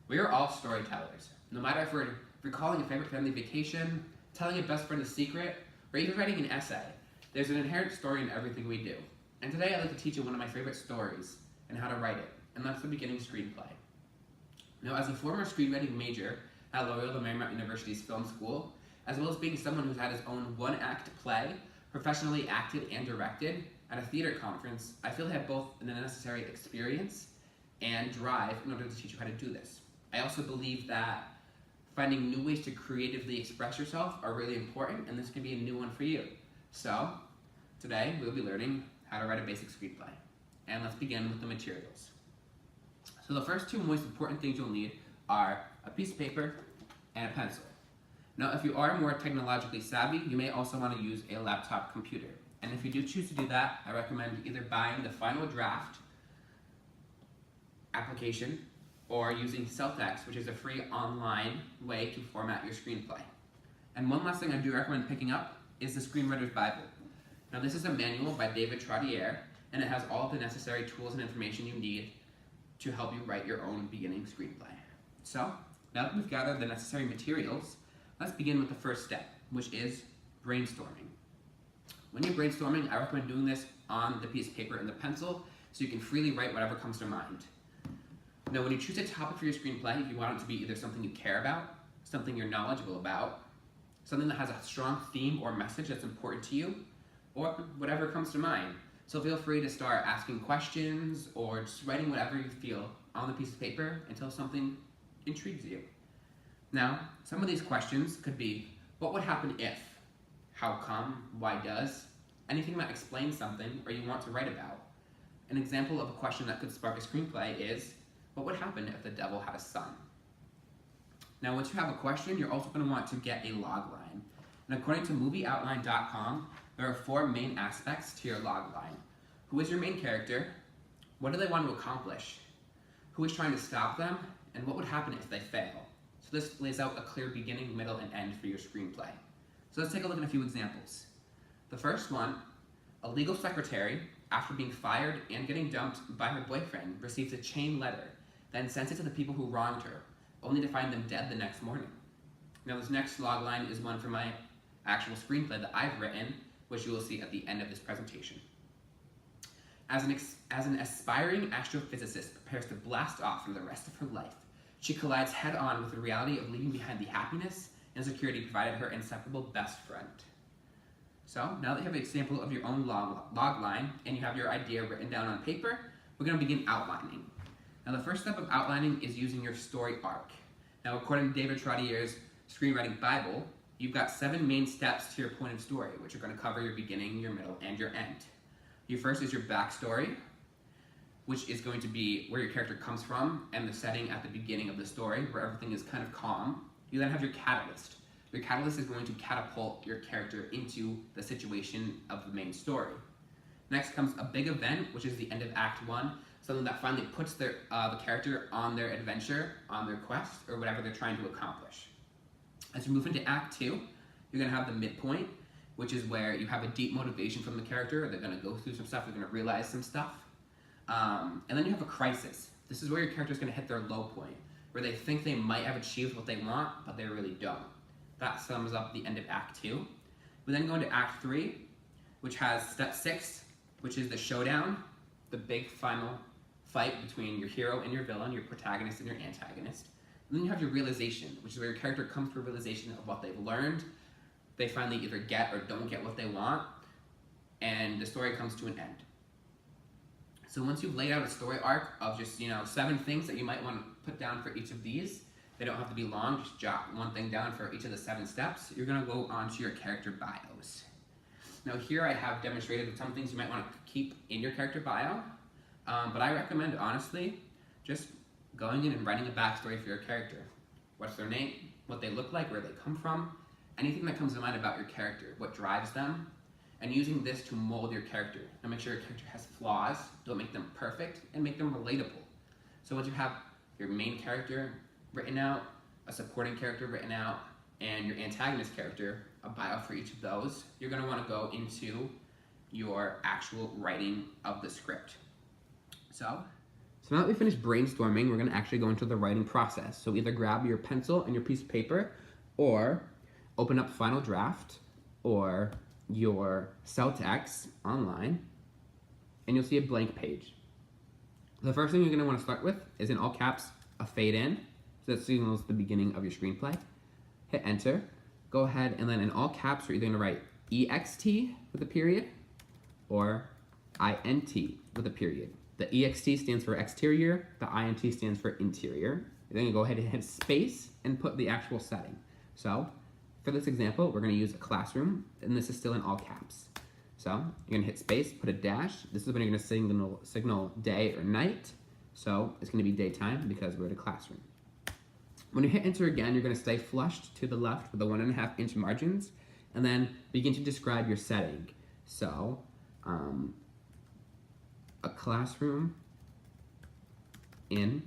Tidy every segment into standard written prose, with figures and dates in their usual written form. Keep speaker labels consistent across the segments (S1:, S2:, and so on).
S1: We are all storytellers. No matter if we're recalling a favorite family vacation, telling a best friend a secret, or even writing an essay, there's an inherent story in everything we do. And today I'd like to teach you one of my favorite stories and how to write it, and that's the beginning screenplay. Now, as a former screenwriting major at Loyola Marymount University's film school, as well as being someone who's had his own one-act play, professionally acted and directed at a theater conference, I feel I have both the necessary experience and drive in order to teach you how to do this. I also believe that finding new ways to creatively express yourself are really important, and this can be a new one for you. So, today we'll be learning how to write a basic screenplay. And let's begin with the materials. So the first two most important things you'll need are a piece of paper and a pencil. Now, if you are more technologically savvy, you may also want to use a laptop computer. And if you do choose to do that, I recommend either buying the final draft application or using Celtex, which is a free online way to format your screenplay. And one last thing I do recommend picking up is the Screenwriter's Bible. Now, this is a manual by David Trottier, and it has all the necessary tools and information you need to help you write your own beginning screenplay. So, now that we've gathered the necessary materials, let's begin with the first step, which is brainstorming. When you're brainstorming, I recommend doing this on the piece of paper and the pencil so you can freely write whatever comes to mind. Now, when you choose a topic for your screenplay, you want it to be either something you care about, something you're knowledgeable about, something that has a strong theme or message that's important to you, or whatever comes to mind. So feel free to start asking questions or just writing whatever you feel on the piece of paper until something intrigues you. Now, some of these questions could be, what would happen if? How come? Why does? Anything that explains something or you want to write about. An example of a question that could spark a screenplay is, what would happen if the devil had a son? Now, once you have a question, you're also going to want to get a logline. And according to movieoutline.com, there are 4 main aspects to your logline. Who is your main character? What do they want to accomplish? Who is trying to stop them? And what would happen if they fail? So this lays out a clear beginning, middle, and end for your screenplay. So let's take a look at a few examples. The first one, a legal secretary, after being fired and getting dumped by her boyfriend, receives a chain letter, then sends it to the people who wronged her, only to find them dead the next morning. Now, this next logline is one for my actual screenplay that I've written, which you will see at the end of this presentation. As an aspiring astrophysicist prepares to blast off for the rest of her life, she collides head-on with the reality of leaving behind the happiness and security provided her inseparable best friend. So, now that you have an example of your own logline and you have your idea written down on paper, we're going to begin outlining. Now, the first step of outlining is using your story arc. Now, according to David Trottier's Screenwriting Bible, you've got 7 main steps to your point of story, which are going to cover your beginning, your middle, and your end. Your first is your backstory, which is going to be where your character comes from and the setting at the beginning of the story, where everything is kind of calm. You then have your catalyst. Your catalyst is going to catapult your character into the situation of the main story. Next comes a big event, which is the end of Act 1, something that finally puts the character on their adventure, on their quest, or whatever they're trying to accomplish. As you move into Act 2, you're going to have the midpoint, which is where you have a deep motivation from the character. They're going to go through some stuff, they're going to realize some stuff. And then you have a crisis. This is where your character is going to hit their low point, where they think they might have achieved what they want, but they really don't. That sums up the end of Act 2. We then go into Act 3, which has Step 6, which is the showdown, the big final fight between your hero and your villain, your protagonist and your antagonist. And then you have your realization, which is where your character comes to a realization of what they've learned. They finally either get or don't get what they want, and the story comes to an end. So once you've laid out a story arc of just 7 things that you might want to put down for each of these, they don't have to be long, just jot one thing down for each of the 7 steps. You're going to go on to your character bios. Now here I have demonstrated some things you might want to keep in your character bio, but I recommend, honestly, just going in and writing a backstory for your character. What's their name, what they look like, where they come from, anything that comes to mind about your character, what drives them, and using this to mold your character. Now make sure your character has flaws, don't make them perfect, and make them relatable. So once you have your main character written out, a supporting character written out, and your antagonist character, a bio for each of those, you're going to want to go into your actual writing of the script. So, So now that we finished brainstorming, we're going to actually go into the writing process. So either grab your pencil and your piece of paper, or open up Final Draft or your CeltX online, and you'll see a blank page. The first thing you're going to want to start with is, in all caps, a fade in. So that signals the beginning of your screenplay. Hit enter. Go ahead and then in all caps, you're either going to write EXT with a period or INT with a period. The EXT stands for exterior, the INT stands for interior. You're then going to go ahead and hit space and put the actual setting. So for this example, we're going to use a classroom, and this is still in all caps. So you're going to hit space, put a dash. This is when you're going to signal day or night. So it's going to be daytime because we're at a classroom. When you hit enter again, you're going to stay flushed to the left with the 1.5 inch margins, and then begin to describe your setting. So a classroom in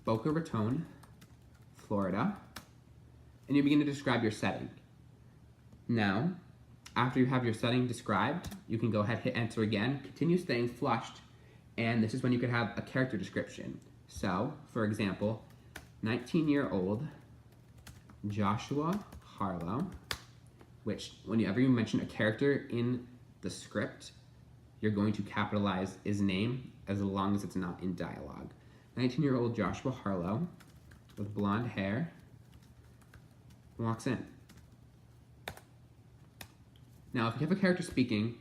S1: Boca Raton, Florida, and you begin to describe your setting. Now, after you have your setting described, you can go ahead, hit enter again, continue staying flushed, and this is when you could have a character description. So, for example, 19-year-old Joshua Harlow, which whenever you mention a character in the script, you're going to capitalize his name as long as it's not in dialogue. 19-year-old Joshua Harlow with blonde hair walks in. Now, if you have a character speaking,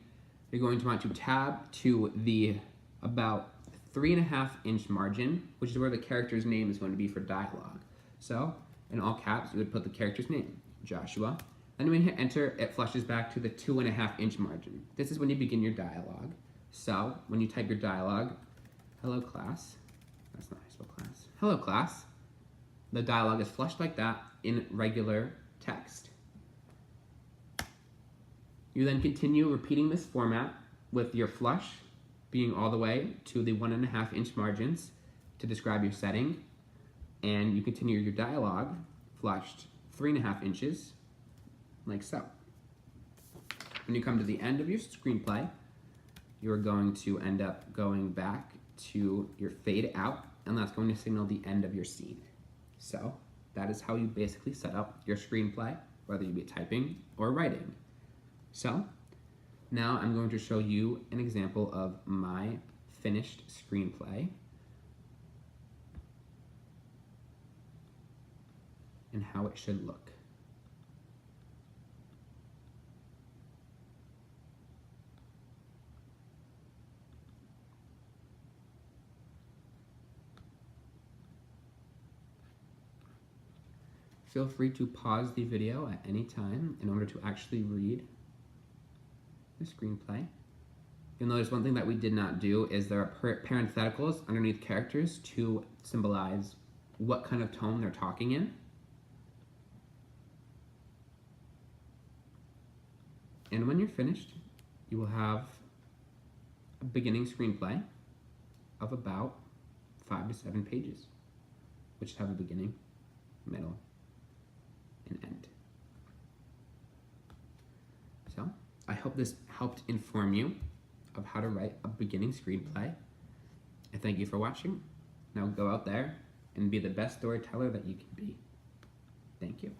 S1: you're going to want to tab to the about 3.5 inch margin, which is where the character's name is going to be for dialogue. So, in all caps, you would put the character's name, Joshua. Then when you hit enter, it flushes back to the 2.5 inch margin. This is when you begin your dialogue. So, when you type your dialogue, hello class, that's not high school class, hello class, the dialogue is flushed like that in regular text. You then continue repeating this format with your flush being all the way to the 1.5 inch margins to describe your setting, and you continue your dialogue flushed 3.5 inches, like so. When you come to the end of your screenplay, you're going to end up going back to your fade out, and that's going to signal the end of your scene. So that is how you basically set up your screenplay, whether you be typing or writing. So now I'm going to show you an example of my finished screenplay and how it should look. Feel free to pause the video at any time in order to actually read the screenplay. You'll notice one thing that we did not do is there are parentheticals underneath characters to symbolize what kind of tone they're talking in. And when you're finished, you will have a beginning screenplay of about 5 to 7 pages, which have a beginning, middle, and end. So, I hope this helped inform you of how to write a beginning screenplay. I thank you for watching. Now go out there and be the best storyteller that you can be. Thank you.